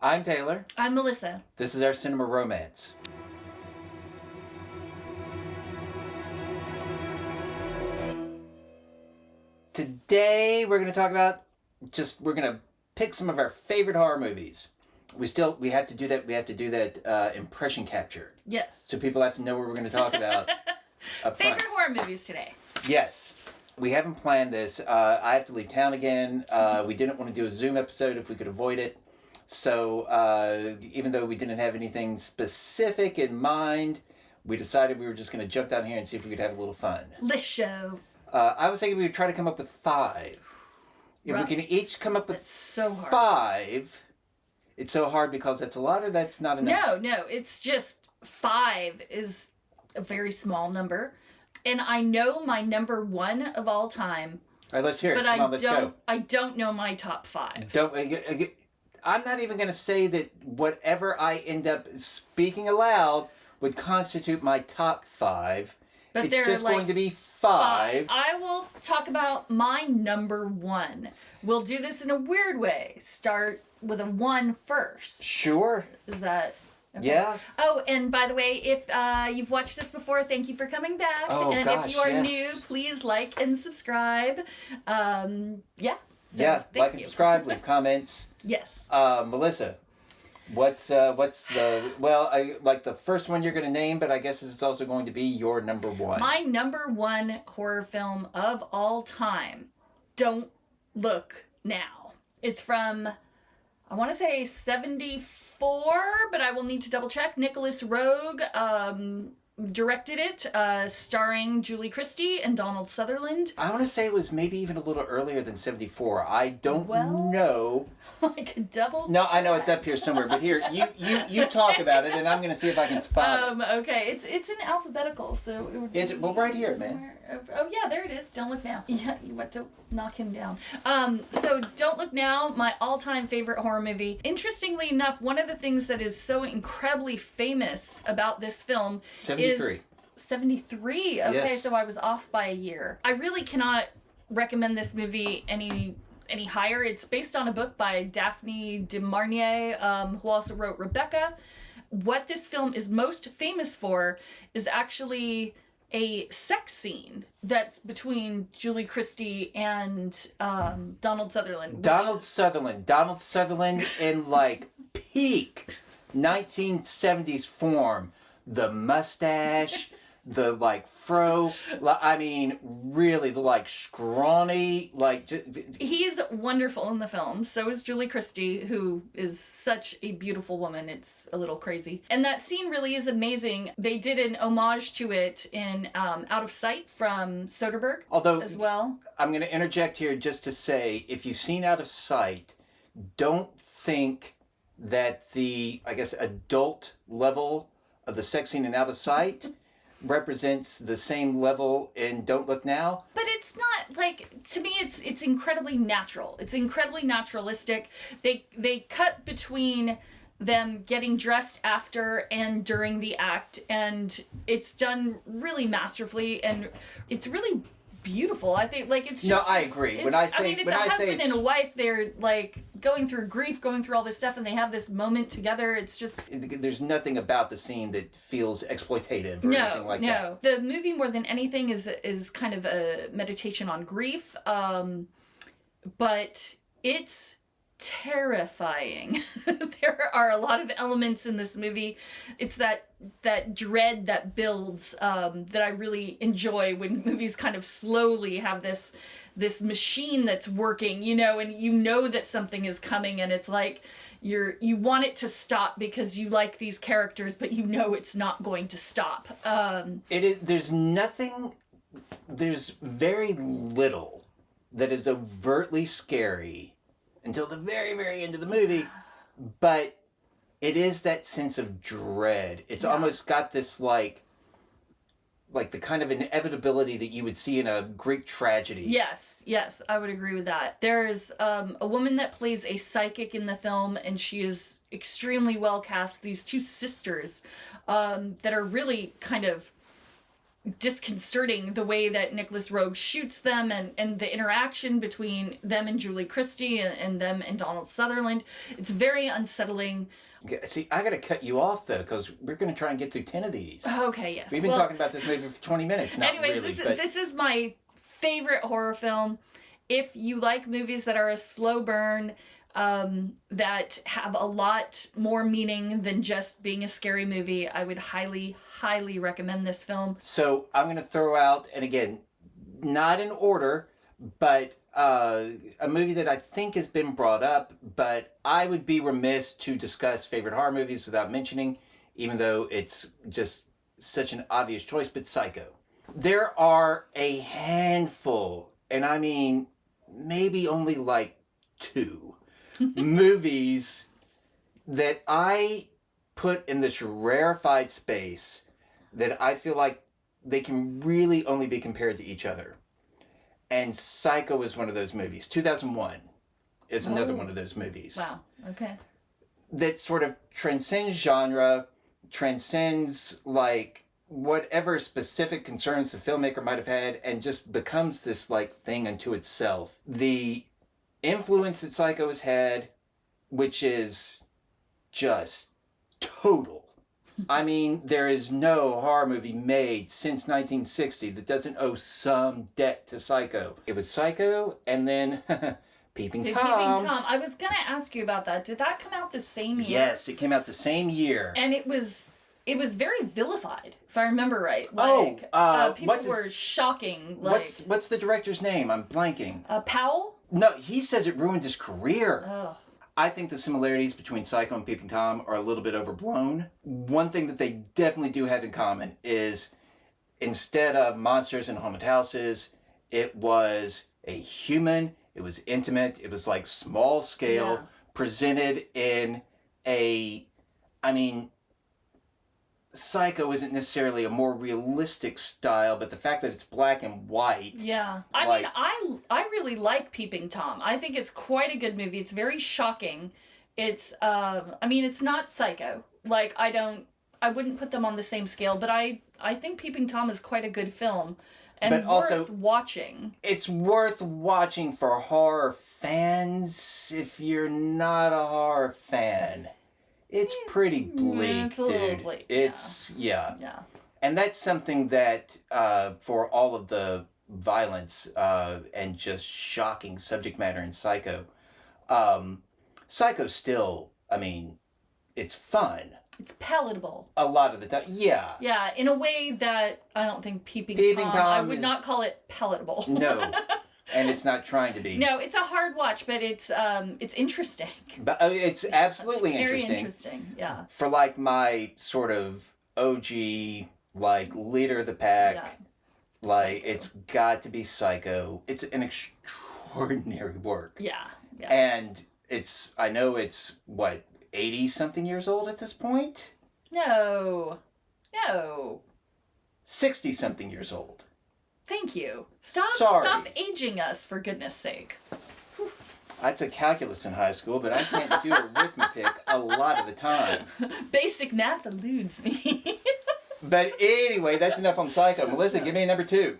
I'm Taylor. I'm Melissa. This is our cinema romance. Today we're going to talk about we're going to pick some of our favorite horror movies. We have to do that. We have to do that impression capture. Yes. So people have to know what we're going to talk about. Favorite horror movies today. Yes. We haven't planned this. I have to leave town again. We didn't want to do a Zoom episode if we could avoid it. So even though we didn't have anything specific in mind, we decided we were just going to jump down here and see if we could have a little fun. List show. I was thinking we would try to come up with 5. If we can each come up with That's so hard. 5, it's so hard because that's a lot or that's not enough? No, it's just 5 is a very small number. And I know my number 1 of all time. All right, let's hear it. Come on, let's go. I don't know my top 5. I'm not even going to say that whatever I end up speaking aloud would constitute my top 5. But it's just going to be 5. I will talk about my number 1. We'll do this in a weird way. Start with a 1 first. Sure. Is that... Okay. Yeah. Oh, and by the way, if you've watched this before, thank you for coming back. Oh, and gosh, if you are yes. new, please like and subscribe. Yeah. So, Like and you. subscribe, leave comments. Yes. Melissa, what's the... Well, I like the first one you're going to name, but I guess it's also going to be your number 1. My number 1 horror film of all time, Don't Look Now. It's from, I want to say 74, but I will need to double check. Nicholas Roeg directed it, starring Julie Christie and Donald Sutherland. I want to say it was maybe even a little earlier than 74. I don't know. I could double No, check. I know it's up here somewhere, but here, you talk about it, and I'm going to see if I can spot it. Okay, it's in alphabetical, so it would be... Is it? Well, right here, man. Oh, yeah, there it is. Don't Look Now. Yeah, you went to knock him down. So Don't Look Now, my all-time favorite horror movie. Interestingly enough, one of the things that is so incredibly famous about this film 73. is... 73? Okay, Yes. so I was off by a year. I really cannot recommend this movie any higher. It's based on a book by Daphne du Maurier, who also wrote Rebecca. What this film is most famous for is actually a sex scene that's between Julie Christie and Donald Sutherland. Donald Sutherland in like peak 1970s form. The mustache, the like fro, I mean, really the like scrawny, like... He's wonderful in the film. So is Julie Christie, who is such a beautiful woman. It's a little crazy. And that scene really is amazing. They did an homage to it in Out of Sight from Soderbergh. Although, as well. I'm going to interject here just to say, if you've seen Out of Sight, don't think that the, I guess, adult level of the sex scene in Out of Sight represents the same level in Don't Look Now. But it's not, like, to me, it's incredibly natural. It's incredibly naturalistic. They cut between them getting dressed after and during the act, and it's done really masterfully, and it's really beautiful. I think, like, it's just... No, I agree. It's a husband and a wife. They're, like, going through grief, going through all this stuff, and they have this moment together. It's just... There's nothing about the scene that feels exploitative or anything like that. The movie, more than anything, is kind of a meditation on grief, but it's terrifying. There are a lot of elements in this movie. It's that dread that builds that I really enjoy when movies kind of slowly have this machine that's working, and you know that something is coming, and it's like you want it to stop because you like these characters, but you know it's not going to stop. There's very little that is overtly scary until the very, very end of the movie, but it is that sense of dread. It's almost got this like the kind of inevitability that you would see in a Greek tragedy. Yes, I would agree with that. There's a woman that plays a psychic in the film, and she is extremely well cast. These two sisters that are really kind of disconcerting the way that Nicholas Roeg shoots them, and the interaction between them and Julie Christie, and them and Donald Sutherland. It's very unsettling. See, I gotta cut you off though, because we're gonna try and get through 10 of these. Okay, yes. We've been talking about this movie for 20 minutes. Not anyways, really, this is my favorite horror film. If you like movies that are a slow burn, that have a lot more meaning than just being a scary movie, I would highly, highly recommend this film. So I'm going to throw out, and again, not in order, but a movie that I think has been brought up, but I would be remiss to discuss favorite horror movies without mentioning, even though it's just such an obvious choice, but Psycho. There are a handful, and I mean maybe only like 2 movies that I put in this rarefied space that I feel like they can really only be compared to each other. And Psycho is one of those movies. 2001 is another one of those movies. Wow, okay. That sort of transcends genre, transcends like whatever specific concerns the filmmaker might have had, and just becomes this like thing unto itself. The influence that Psycho has had, which is just total. I mean, there is no horror movie made since 1960 that doesn't owe some debt to Psycho. It was Psycho, and then Peeping Tom. Peeping Tom. I was gonna ask you about that. Did that come out the same year? Yes, it came out the same year. And it was very vilified, if I remember right. People were shocking. Like, what's the director's name? I'm blanking. Powell? No, he says it ruined his career. Oh. I think the similarities between Psycho and Peeping Tom are a little bit overblown. One thing that they definitely do have in common is instead of monsters in haunted houses, it was a human, it was intimate, it was like small scale, presented in Psycho isn't necessarily a more realistic style, but the fact that it's black and white. Yeah. I really like Peeping Tom. I think it's quite a good movie. It's very shocking. It's it's not Psycho. Like, I wouldn't put them on the same scale, but I think Peeping Tom is quite a good film and but worth also, watching. It's worth watching for horror fans if you're not a horror fan. It's pretty bleak, it's a little dude. bleak, Yeah. And that's something that, for all of the violence and just shocking subject matter in Psycho, Psycho still, it's fun. It's palatable. A lot of the time, yeah. Yeah, in a way that I don't think Peeping Tom, I would not call it palatable. No. And it's not trying to be. No, it's a hard watch, but it's interesting. But it's absolutely very interesting. Interesting, yeah. For like my sort of OG, like leader of the pack, like Psycho. It's got to be Psycho. It's an extraordinary work. Yeah. And I know it's what, 80 something years old at this point? No. 60 something years old. Thank you. Stop aging us, for goodness sake. I took calculus in high school, but I can't do arithmetic a lot of the time. Basic math eludes me. But anyway, that's enough on Psycho. Melissa, give me a number 2.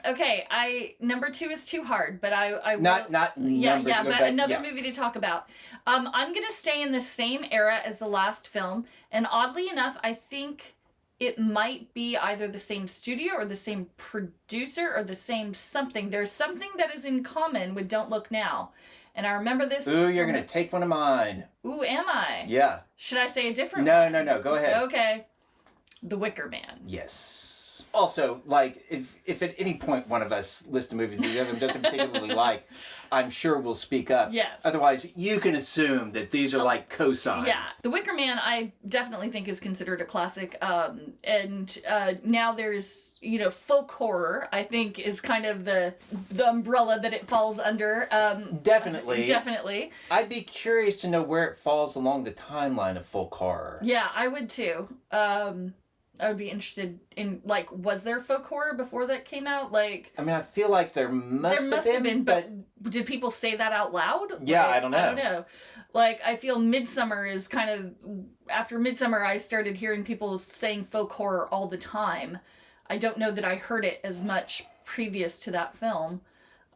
Okay. Number 2 is too hard, but I will... Not number 2. But another movie to talk about. I'm gonna stay in the same era as the last film, and oddly enough, I think it might be either the same studio or the same producer or the same something. There's something that is in common with Don't Look Now. And I remember this... Ooh, you're going to take one of mine. Ooh, am I? Yeah. Should I say a different one? No. Go ahead. Okay. The Wicker Man. Yes. Also, like, if at any point one of us lists a movie that the other doesn't particularly like, I'm sure we'll speak up. Yes. Otherwise, you can assume that these are like co-signed. Yeah. The Wicker Man, I definitely think is considered a classic. And now there's, folk horror, I think, is kind of the umbrella that it falls under. Definitely. I'd be curious to know where it falls along the timeline of folk horror. Yeah, I would too. I would be interested in, like, was there folk horror before that came out? Like, I feel like there must have been, but did people say that out loud? Yeah, like, I don't know. Like, I feel Midsummer is after Midsummer, I started hearing people saying folk horror all the time. I don't know that I heard it as much previous to that film.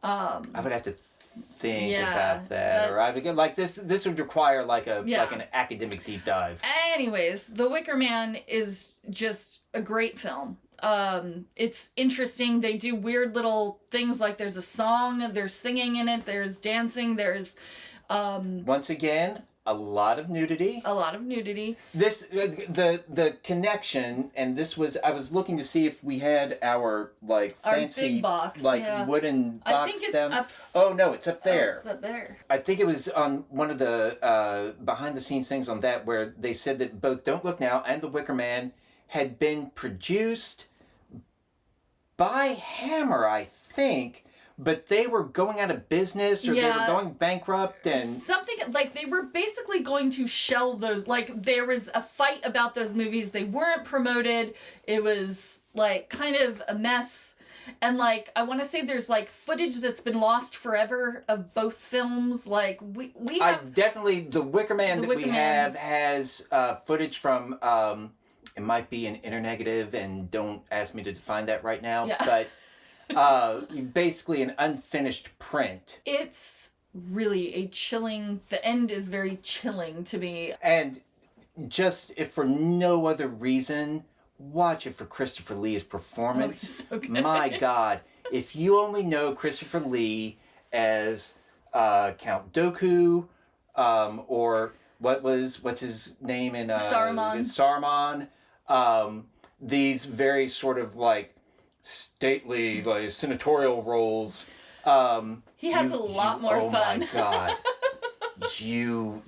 I would have to think Yeah, about that, or I would like this. This would require like Yeah. like an academic deep dive. Anyways, The Wicker Man is just a great film. It's interesting. They do weird little things, like there's a song, there's singing in it, there's dancing, there's Once again, a lot of nudity. a lot of nudity. This the connection, and this was I was looking to see if we had our like Our fancy big box, like yeah. wooden box I think it's down. up. Oh no, it's up there. It's up there. I think it was on one of the behind the scenes things on that where they said that both Don't Look Now and The Wicker Man had been produced by Hammer, I think, but they were going out of business or they were Yeah. going bankrupt and Something like they were basically going to shelve those. Like there was a fight about those movies. They weren't promoted. It was like kind of a mess. And like I want to say there's like footage that's been lost forever of both films. Like we I have definitely the Wicker Man The that Wicker we Man. have has footage from it might be an internegative and don't ask me to define that right now, Yeah. but basically an unfinished print. it's really a chilling. The end is very chilling to me. And just if for no other reason, watch it for Christopher Lee's performance. he's so good. My God, if you only know Christopher Lee as Count Dooku, or what's his name in Saruman. Saruman, these very sort of like stately like senatorial roles. He has a lot more oh fun. my God, you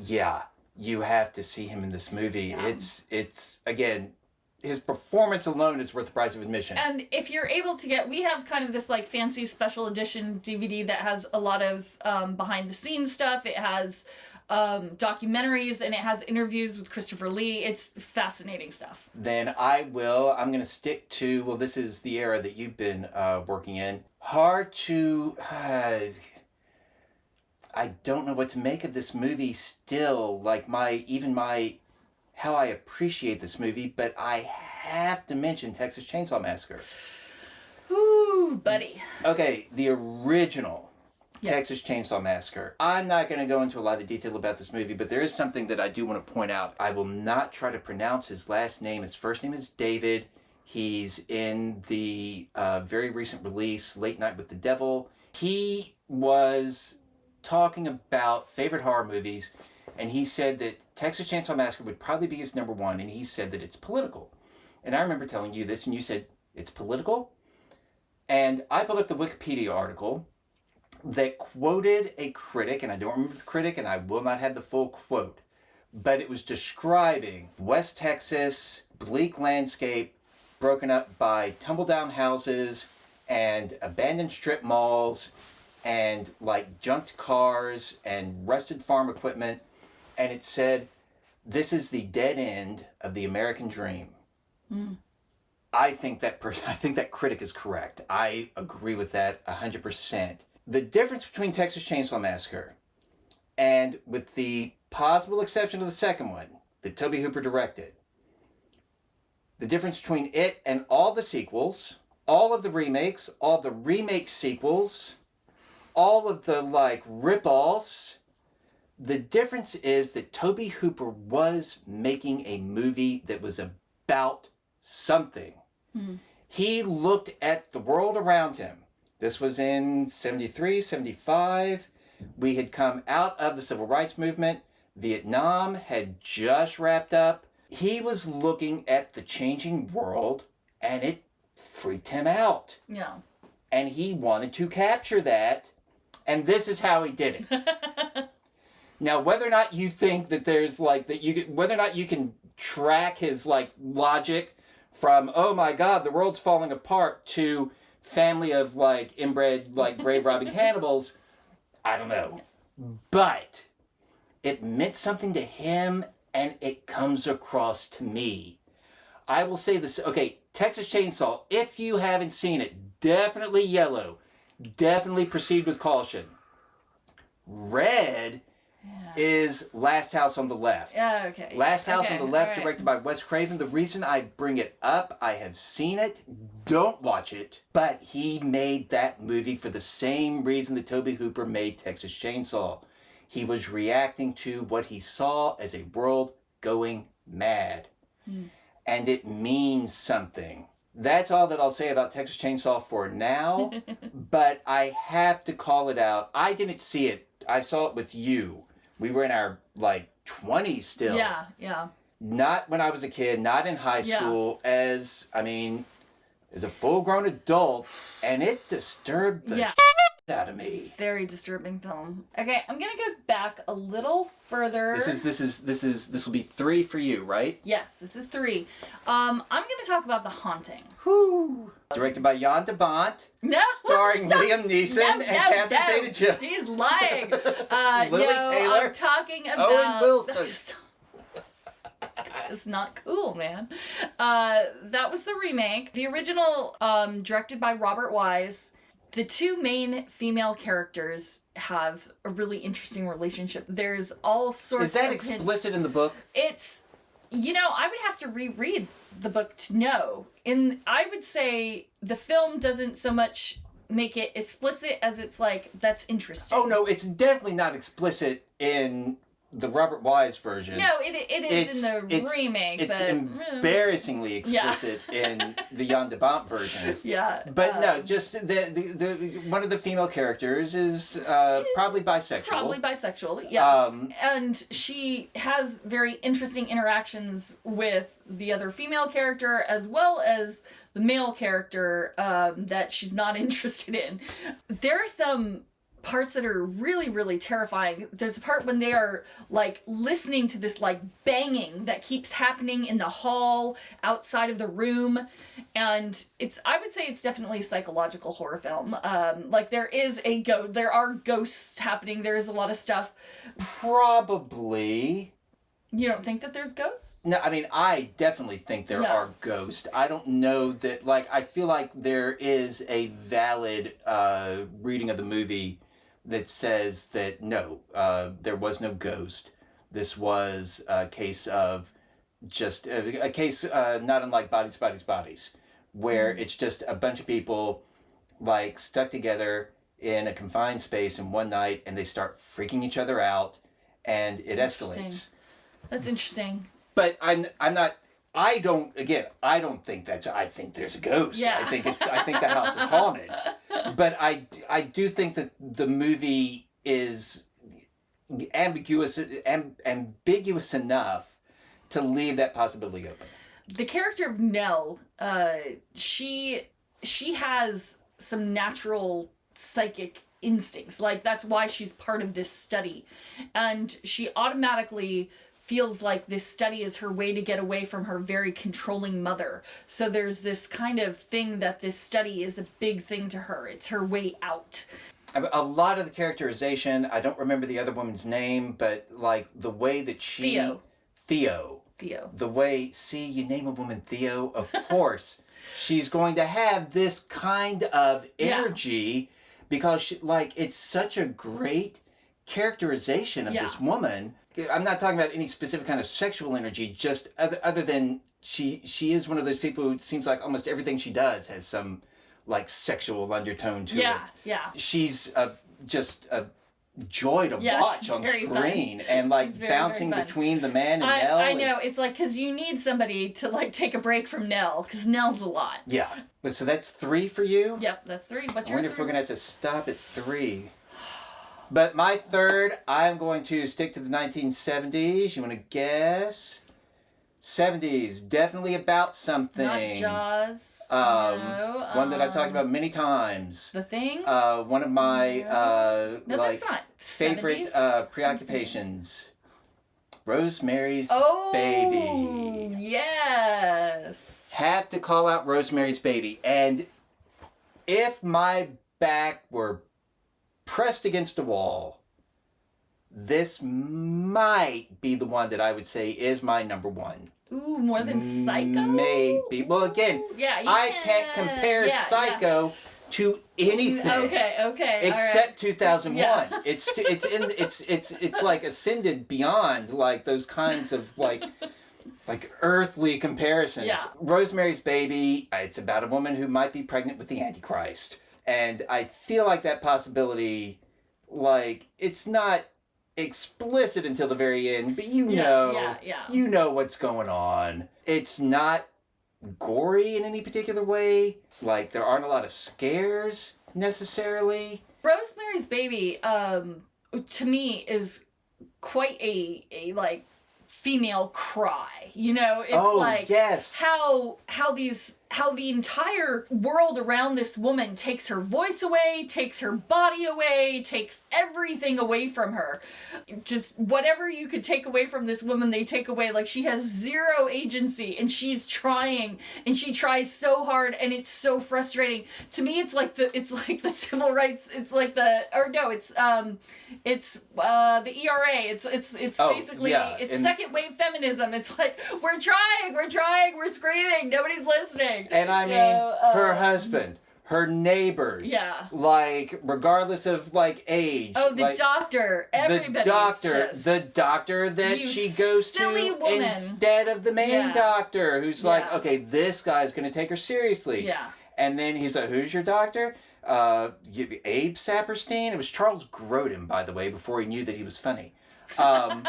have to see him in this movie. Yeah. It's again. His performance alone is worth the price of admission. And if you're able to get, we have kind of this like fancy special edition DVD that has a lot of behind the scenes stuff. It has documentaries and it has interviews with Christopher Lee. It's fascinating stuff. Then I'm going to stick to, well, this is the era that you've been working in. Hard to, I don't know what to make of this movie still. Like how I appreciate this movie, but I have to mention Texas Chainsaw Massacre. Ooh, buddy. Okay, the original Yeah. Texas Chainsaw Massacre. I'm not going to go into a lot of detail about this movie, but there is something that I do want to point out. I will not try to pronounce his last name. His first name is David. He's in the very recent release, Late Night with the Devil. He was talking about favorite horror movies, and he said that Texas Chainsaw Massacre would probably be his number one, and he said that it's political. And I remember telling you this, and you said, it's political? And I pulled up the Wikipedia article that quoted a critic, and I don't remember the critic, and I will not have the full quote, but it was describing West Texas, bleak landscape, broken up by tumble-down houses and abandoned strip malls and like junked cars and rusted farm equipment. And it said, this is the dead end of the American dream. Mm. I think that critic is correct. I agree with that 100%. The difference between Texas Chainsaw Massacre and, with the possible exception of the second one that Tobe Hooper directed, the difference between it and all the sequels, all of the remakes, all the remake sequels, all of the like rip-offs, the difference is that Tobe Hooper was making a movie that was about something. Mm. He looked at the world around him. This was in 73, 75. We had come out of the civil rights movement. Vietnam had just wrapped up. He was looking at the changing world, and it freaked him out. Yeah. And he wanted to capture that, and this is how he did it. Now, whether or not you think that there's like that whether or not you can track his like logic from, oh my God, the world's falling apart, to family of like inbred like grave robbing cannibals, I don't know. But it meant something to him, and it comes across to me. I will say this, okay, Texas Chainsaw, if you haven't seen it, definitely yellow. Definitely proceed with caution. Red is Last House on the Left. Okay. Last House on the Left, all right. directed by Wes Craven. The reason I bring it up, I have seen it. Don't watch it. But he made that movie for the same reason that Tobe Hooper made Texas Chainsaw. He was reacting to what he saw as a world going mad. And it means something. That's all that I'll say about Texas Chainsaw for now. But I have to call it out. I didn't see it. I saw it with you. We were in our, 20s still. Yeah. Not when I was a kid, not in high school, as a full-grown adult, and it disturbed the shit out of me. Very disturbing film. Okay, I'm gonna go back a little further. This will be 3 for you, right? Yes, this is 3. I'm gonna talk about The Haunting. Whoo! Directed by Jan de Bont. No, Starring stop. Liam Neeson and Catherine Zeta-Jones. He's lying. Lily Taylor. I'm talking about Owen Wilson. It's not cool, man. That was the remake. The original, directed by Robert Wise. The 2 main female characters have a really interesting relationship. There's all sorts of... Is that explicit in the book? It's... I would have to reread the book to know. I would say the film doesn't so much make it explicit as it's that's interesting. Oh, no, it's definitely not explicit in the Robert Wise version. No, it is in the remake. It's but, embarrassingly explicit in the Jan de Bont version. Yeah. But no, just the one of the female characters is probably bisexual. Probably bisexual, yes. And she has very interesting interactions with the other female character as well as the male character that she's not interested in. There are some parts that are really, really terrifying. There's a part when they are listening to this banging that keeps happening in the hall outside of the room, and I would say it's definitely a psychological horror film. There are ghosts happening. There is a lot of stuff. Probably. You don't think that there's ghosts? No, I definitely think there are ghosts. I don't know that, I feel like there is a valid reading of the movie that says that no, there was no ghost. This was a case of just a case not unlike Bodies, where it's just a bunch of people stuck together in a confined space in one night, and they start freaking each other out, and it escalates. That's interesting. But I don't think I think there's a ghost. Yeah. I think the house is haunted. But I do think that the movie is ambiguous enough to leave that possibility open. The character of Nell, she has some natural psychic instincts. That's why she's part of this study. And she automatically feels like this study is her way to get away from her very controlling mother. So there's this kind of thing that this study is a big thing to her. It's her way out. A lot of the characterization, I don't remember the other woman's name, but the way that she... Theo. The way, you name a woman Theo, of course, she's going to have this kind of energy because it's such a great characterization of this woman. I'm not talking about any specific kind of sexual energy, just other than she is one of those people who seems like almost everything she does has some sexual undertone to it. Yeah. She's just a joy to watch on screen and bouncing between the man and Nell. I know, it's because you need somebody to take a break from Nell, because Nell's a lot. Yeah. So that's 3 for you? Yep, that's 3. What's I your wonder if we're going to have to stop at 3. But my third, I'm going to stick to the 1970s. You want to guess? 70s, definitely about something. Not Jaws. No. One that I've talked about many times. The Thing? One of my that's not favorite 70s. Preoccupations. Rosemary's Oh, Baby. Yes. Have to call out Rosemary's Baby. And if my back were pressed against a wall, this might be the one that I would say is my number 1. Ooh, more than Psycho? Maybe. Well, again, I can't compare Psycho to anything. Okay. Except 2001. Yeah. It's like ascended beyond like those kinds of like earthly comparisons. Yeah. Rosemary's Baby, it's about a woman who might be pregnant with the Antichrist. And I feel like that possibility, like, it's not explicit until the very end, but you know what's going on. It's not gory in any particular way. Like, there aren't a lot of scares necessarily. Rosemary's Baby, to me, is quite a like female cry. You know, it's yes. how the entire world around this woman takes her voice away, takes her body away, takes everything away from her. Just whatever you could take away from this woman, they take away. Like, she has zero agency, and she's trying, and she tries so hard, and it's so frustrating. To me, it's like the civil rights. It's like the ERA. It's basically it's second wave feminism. It's like we're trying, we're screaming, nobody's listening. And I mean, her husband, her neighbors, like regardless of like age. Oh, the doctor, the doctor that she goes to woman. instead of the main doctor, who's like, okay, this guy's gonna take her seriously. Yeah. And then he's like, who's your doctor? Abe Saperstein. It was Charles Grodin, by the way, before he knew that he was funny. And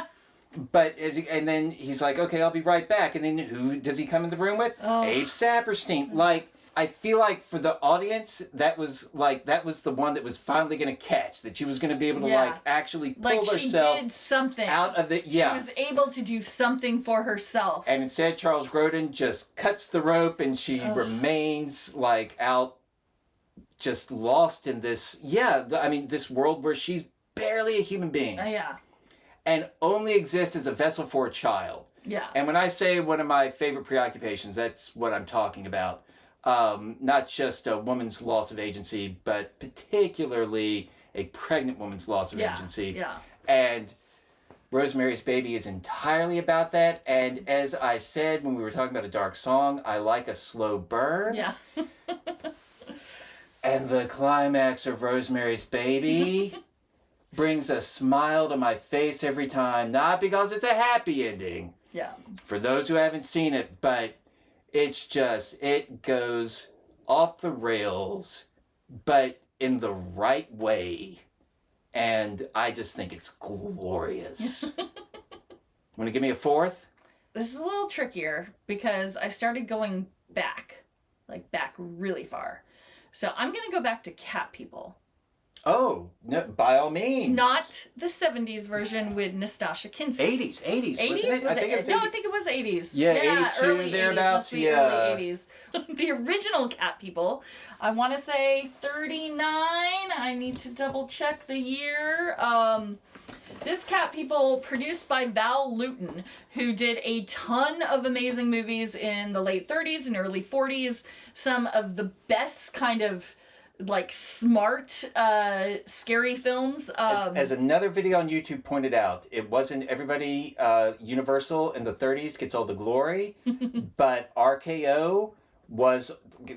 then he's like, okay, I'll be right back. And then who does he come in the room with? Abe Saperstein. Like, I feel like for the audience, that was the one that was finally going to catch, that she was going to be able to like actually pull herself she did something out of the, She was able to do something for herself. And instead, Charles Grodin just cuts the rope, and she remains like out, just lost in this, this world where she's barely a human being. And only exists as a vessel for a child. Yeah. And when I say one of my favorite preoccupations, that's what I'm talking about. Not just a woman's loss of agency, but particularly a pregnant woman's loss of agency. Yeah. And Rosemary's Baby is entirely about that. And as I said when we were talking about a dark song, I like a slow burn. Yeah. And the climax of Rosemary's Baby brings a smile to my face every time. Not because it's a happy ending. Yeah. For those who haven't seen it, but it's just, it goes off the rails, but in the right way. And I just think it's glorious. Want to give me a fourth? This is a little trickier because I started going back really far. So I'm going to go back to Cat People. Oh, no, by all means. Not the 70s version with Nastassja Kinski. 80s, 80s? wasn't it? Was I think it was 80s. No, I think it was 80s. Yeah, 82, early thereabouts. 80s, early 80s. The original Cat People, I want to say 39. I need to double check the year. This Cat People, produced by Val Lewton, who did a ton of amazing movies in the late 30s and early 40s. Some of the best kind of like smart, scary films. As another video on YouTube pointed out, it wasn't everybody, Universal in the 30s gets all the glory, but RKO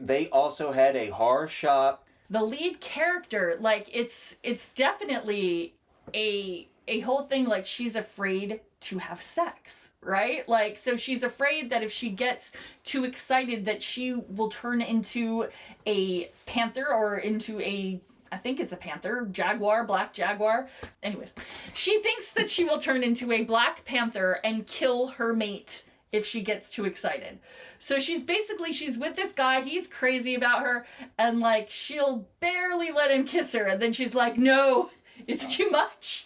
they also had a horror shop. The lead character, like, it's definitely a whole thing, like, she's afraid to have sex, right? Like, so she's afraid that if she gets too excited that she will turn into a panther or into I think it's a panther, black jaguar. Anyways, she thinks that she will turn into a black panther and kill her mate if she gets too excited. So she's with this guy, he's crazy about her, and like, she'll barely let him kiss her, and then she's like, no, it's too much.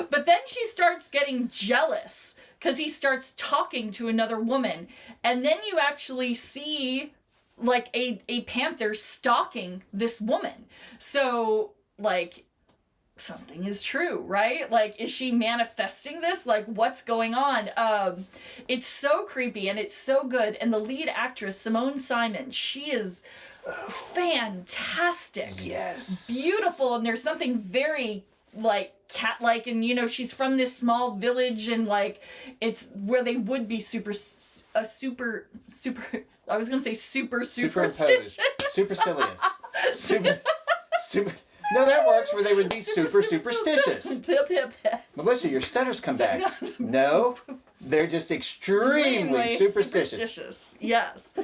But then she starts getting jealous because he starts talking to another woman. And then you actually see like a panther stalking this woman. So like, something is true, right? Like, is she manifesting this? Like, what's going on? It's so creepy and it's so good. And the lead actress, Simone Simon, she is fantastic. Yes. Beautiful. And there's something very like cat-like, and you know, she's from this small village, and like, it's where they would be super I was gonna say superstitious. Supercilious. super, super. No, that works where they would be super superstitious. Melissa, your stutters come back. No, they're just extremely superstitious. Yes.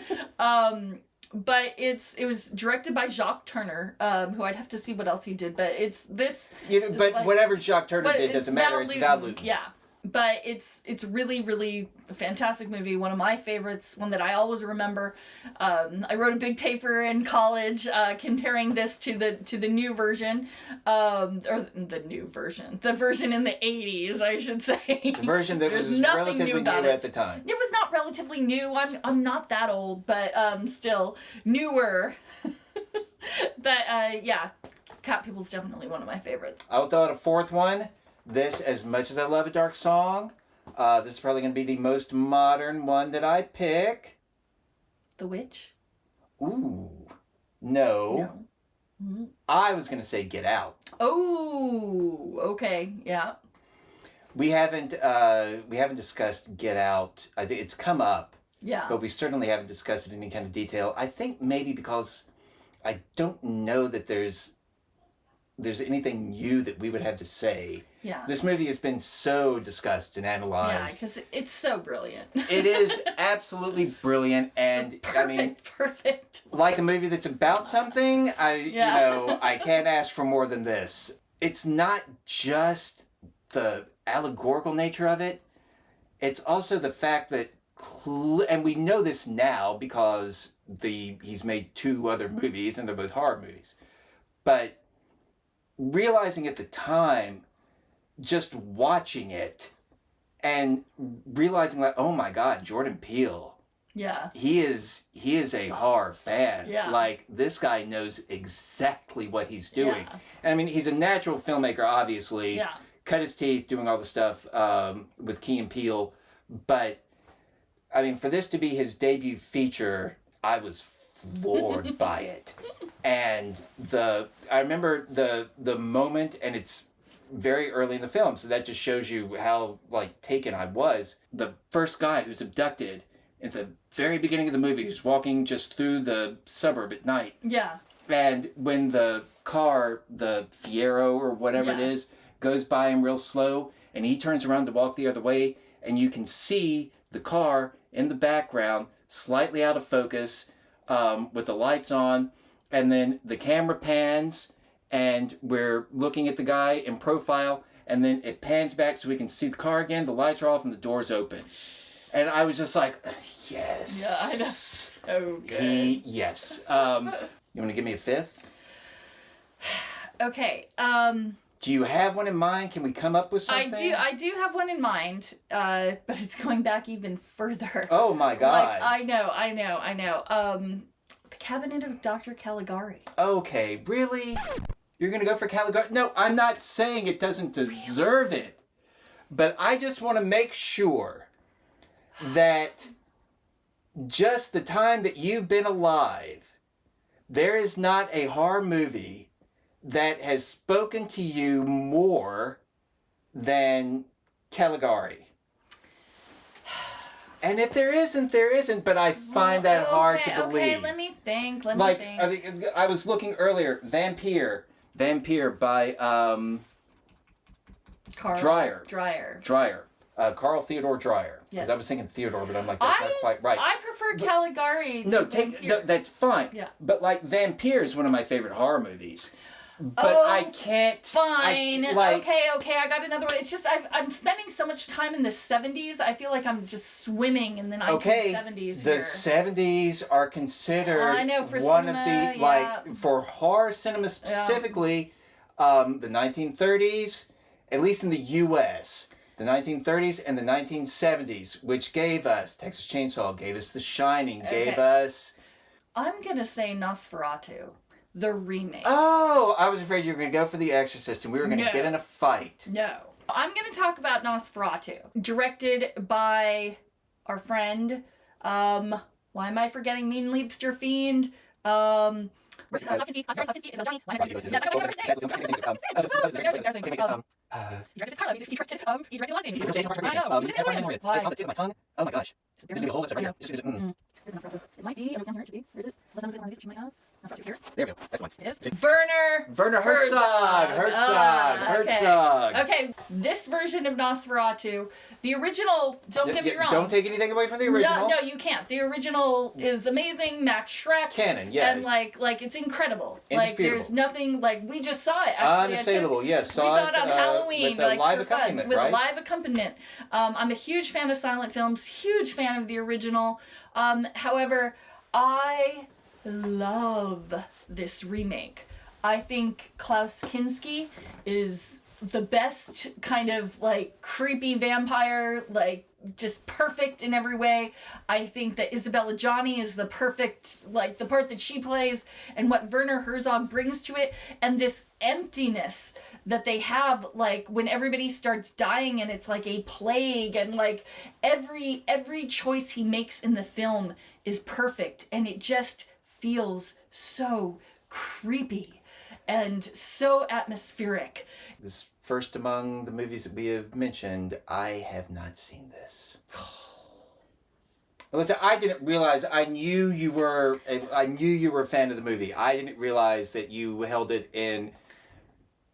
But it was directed by Jacques Turner, who I'd have to see what else he did. But it's this. But like, whatever Jacques Turner did doesn't matter. It's Val Lewton. Yeah. But it's really, really a fantastic movie. One of my favorites, one that I always remember. I wrote a big paper in college comparing this to the new version, or the new version, the version in the 80s, I should say. The version that was relatively new at the time. It was not relatively new. I'm not that old, but still newer. But yeah, Cat People's definitely one of my favorites. I will throw out a fourth one. This, as much as I love A Dark Song, this is probably going to be the most modern one that I pick. The Witch? Ooh. No. Mm-hmm. I was going to say Get Out. Oh, okay. Yeah. We haven't discussed Get Out. I think it's come up. Yeah. But we certainly haven't discussed it in any kind of detail. I think maybe because I don't know that there's anything new that we would have to say. Yeah. This movie has been so discussed and analyzed. Yeah, because it's so brilliant. It is absolutely brilliant, and perfect. Like a movie that's about something, I can't ask for more than this. It's not just the allegorical nature of it. It's also the fact that, and we know this now because he's made 2 other movies, and they're both horror movies. But realizing at the time, just watching it and realizing like, oh my God, Jordan Peele. Yeah. He is a horror fan. Yeah. Like, this guy knows exactly what he's doing. Yeah. And I mean, he's a natural filmmaker, obviously. Yeah. Cut his teeth doing all the stuff with Key and Peele. But, I mean, for this to be his debut feature, I was floored by it. And I remember the moment, and it's very early in the film, so that just shows you how taken I was. The first guy who's abducted at the very beginning of the movie, who's walking just through the suburb at night. Yeah. And when the car, the Fiero or whatever it is, goes by him real slow, and he turns around to walk the other way, and you can see the car in the background, slightly out of focus, with the lights on, and then the camera pans, and we're looking at the guy in profile, and then it pans back so we can see the car again, the lights are off, and the door's open. And I was just like, yes. Yeah, I know. So good. Yes. You want to give me a fifth? Okay. Do you have one in mind? Can we come up with something? I do have one in mind, but it's going back even further. Oh my God. I know. The Cabinet of Dr. Caligari. Okay, really? You're going to go for Caligari? No, I'm not saying it doesn't deserve it. But I just want to make sure that just the time that you've been alive, there is not a horror movie that has spoken to you more than Caligari. And if there isn't, but I find that hard to believe. Okay, let me think. I mean, I was looking earlier, Vampire by Dreyer. Carl Theodor Dreyer. Because I was thinking Theodore, but I'm like, that's not quite right. I prefer Caligari to Vampire. No, that's fine. Yeah. But Vampire is one of my favorite horror movies. But I can't. Fine. Okay, I got another one. It's just I'm spending so much time in the 70s. I feel like I'm just swimming in the 1970s the here. 70s are considered I know, for one cinema, of the for horror cinema specifically, the 1930s, at least in the U.S. The 1930s and the 1970s, which gave us Texas Chainsaw, gave us The Shining, gave us. I'm gonna say Nosferatu. The remake. Oh, I was afraid you were going to go for The Exorcist and we were going to get in a fight. No. I'm going to talk about Nosferatu. Directed by our friend, why am I forgetting Mean Leapster Fiend? It might be. I wrote down here. It should be. Where is it? Unless I'm looking at one of these, it might have. There we go. That's one. It is. Werner Herzog. Okay, this version of Nosferatu, the original, don't get me wrong. Don't take anything away from the original. No, you can't. The original is amazing. Max Schreck. Canon, yeah. And like it's incredible. Indisputable. Like there's nothing, like we just saw it actually. Unassailable, yes. We saw it on Halloween. With a live for fun, accompaniment, with right? a live accompaniment. I'm a huge fan of silent films, huge fan of the original. However, I love this remake. I think Klaus Kinski is the best kind of like creepy vampire, like just perfect in every way. I think that Isabella Johnny is the perfect, like the part that she plays and what Werner Herzog brings to it, and this emptiness that they have, like when everybody starts dying and it's like a plague, and like every choice he makes in the film is perfect, and it just feels so creepy and so atmospheric. This first among the movies that we have mentioned, I have not seen this. Listen, I didn't realize. I knew you were a fan of the movie. I didn't realize that you held it in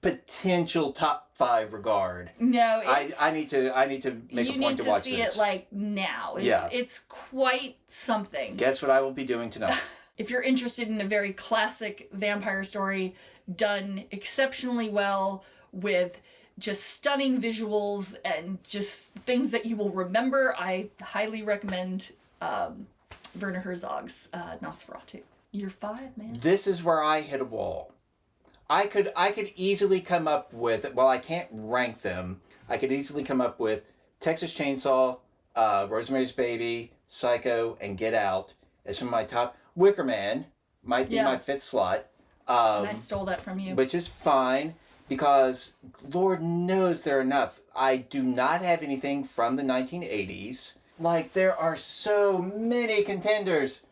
potential top 5 regard. No, I need to make a point to watch this. You need to see it like now. It's quite something. Guess what I will be doing tonight. If you're interested in a very classic vampire story done exceptionally well with just stunning visuals and just things that you will remember, I highly recommend Werner Herzog's Nosferatu. You're 5, man. This is where I hit a wall. I could easily come up with, well, I can't rank them. I could easily come up with Texas Chainsaw, Rosemary's Baby, Psycho, and Get Out as some of my top. Wicker Man might be my 5th slot. And I stole that from you. Which is fine, because Lord knows they're enough. I do not have anything from the 1980s. Like, there are so many contenders.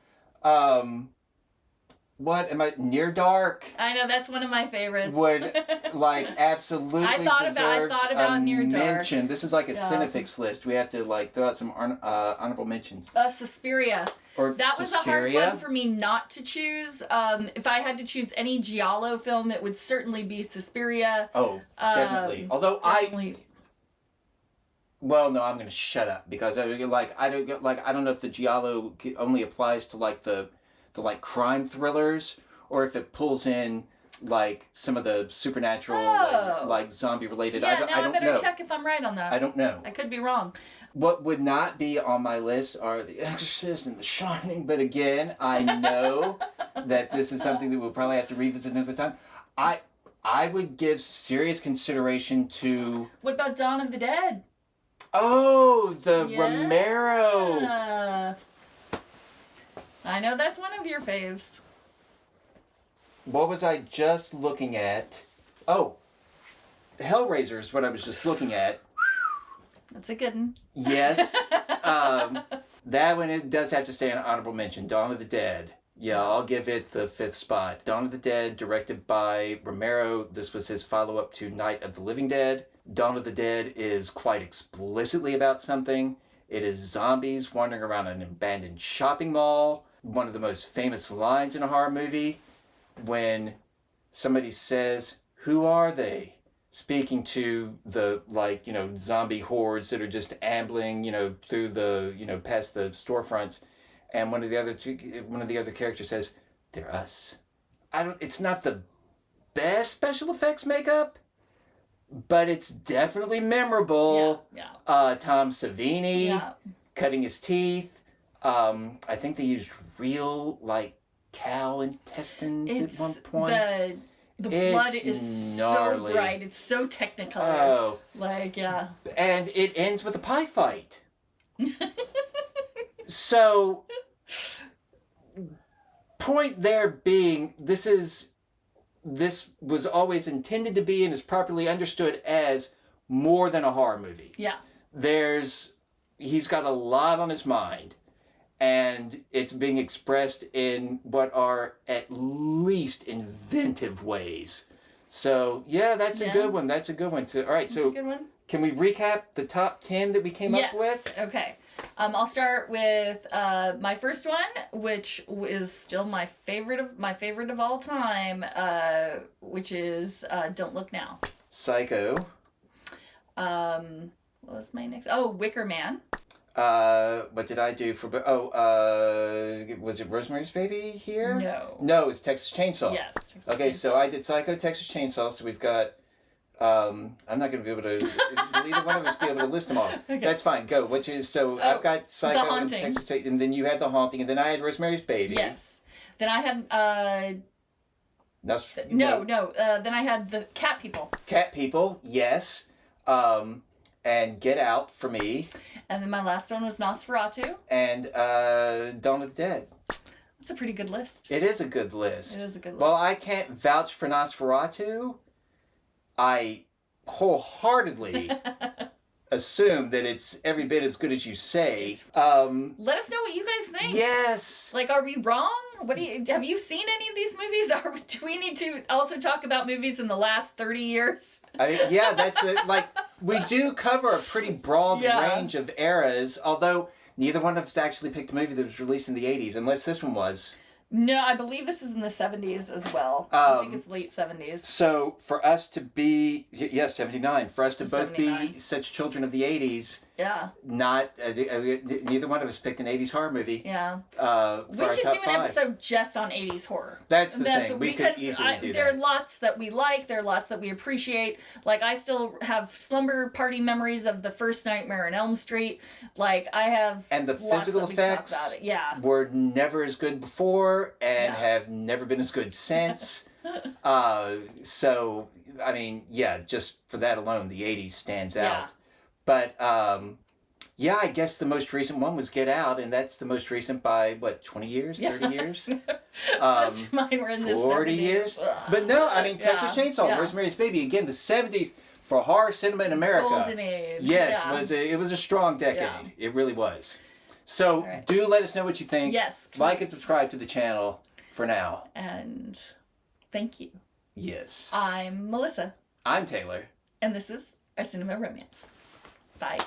What am I? Near Dark. I know, that's one of my favorites. Would like absolutely I thought about Near Dark. Mention. This is like a Cinefix list. We have to like throw out some honorable mentions. Suspiria. Or that was a hard Suspiria? one for me not to choose. If I had to choose any giallo film, it would certainly be Suspiria. Oh, definitely. Although well, no, I'm going to shut up, because I don't know if the giallo only applies to like the like crime thrillers, or if it pulls in like some of the supernatural like zombie related. Yeah, I don't better know. check if I'm right on that. I don't know. I could be wrong. What would not be on my list are The Exorcist and The Shining, but again, I know that this is something that we'll probably have to revisit another time. I would give serious consideration to... What about Dawn of the Dead? Oh, the Romero. I know that's one of your faves. What was I just looking at? Oh, Hellraiser is what I was just looking at. That's a good one. Yes. That one, it does have to stay an honorable mention. Dawn of the Dead. Yeah, I'll give it the 5th spot. Dawn of the Dead, directed by Romero. This was his follow-up to Night of the Living Dead. Dawn of the Dead is quite explicitly about something. It is zombies wandering around an abandoned shopping mall. One of the most famous lines in a horror movie, when somebody says, "Who are they?" Speaking to the, like, zombie hordes that are just ambling, through the, past the storefronts. And one of the other characters says, "They're us." It's not the best special effects makeup, but it's definitely memorable. Yeah. Tom Savini cutting his teeth. I think they used real, like, cow intestines at one point. The blood is gnarly. So bright. It's so technicolor. Oh. Like, yeah. And it ends with a pie fight. So, point there being, this was always intended to be and is properly understood as more than a horror movie. Yeah. He's got a lot on his mind. And it's being expressed in what are at least inventive ways. So, yeah, that's a good one. That's a good one. So, all right, that's a good one. Can we recap the top 10 that we came up with? Okay. I'll start with my first one, which is still my favorite of all time, which is Don't Look Now. Psycho. What was my next? Oh, Wicker Man. What did I do for? Was it Rosemary's Baby here? No, it's Texas Chainsaw. Yes. Texas Okay, Chainsaw. so I did Psycho, Texas Chainsaw. So we've got. I'm not going to be able to. Will either one of us be able to list them all? Okay. That's fine. Go. Which is so? I've got Psycho The and Haunting. Texas Chainsaw, and then you had The Haunting, and then I had Rosemary's Baby. Yes. Then I had No. Then I had the Cat People. Cat People. Yes. And Get Out for me. And then my last one was Nosferatu. And Dawn of the Dead. That's a pretty good list. It is a good list. It is a good list. Well, I can't vouch for Nosferatu. I wholeheartily assume that it's every bit as good as you say. Let us know what you guys think. Yes. Like, are we wrong? Have you seen any of these movies? Do we need to also talk about movies in the last 30 years? I mean, yeah, that's like we do cover a pretty broad range of eras, although neither one of us actually picked a movie that was released in the 80s, unless this one was. No, I believe this is in the 70s as well. I think it's late 70s. So for us to be, 79, for us to both 79. be such children of the 80s, Yeah. not, neither one of us picked an 80s horror movie. Yeah. We We should do an episode just on 80s horror. That's the thing. We could because easily do there are that. lots that we like. There are lots that we appreciate. Like, I still have slumber party memories of the first Nightmare on Elm Street. Like, I have And the lots physical that we can talk effects about it. Yeah. were never as good before and Yeah. have never been as good since. So, I mean, yeah, just for that alone, the 80s stands out. But, yeah, I guess the most recent one was Get Out, and that's the most recent by, 20 years, 30 years? Most of mine were in the 40 70s. years? Ugh. But no, I mean, Texas Yeah, Chainsaw, yeah. Rosemary's Baby, again, the 70s for horror cinema in America. Golden age. Yes, Yeah. it was a strong decade. Yeah. It really was. So Right. do let us know what you think. Yes. Like please. and subscribe to the channel for now. And thank you. Yes. I'm Melissa, I'm Taylor. and this is our Cinema Romance. Bye.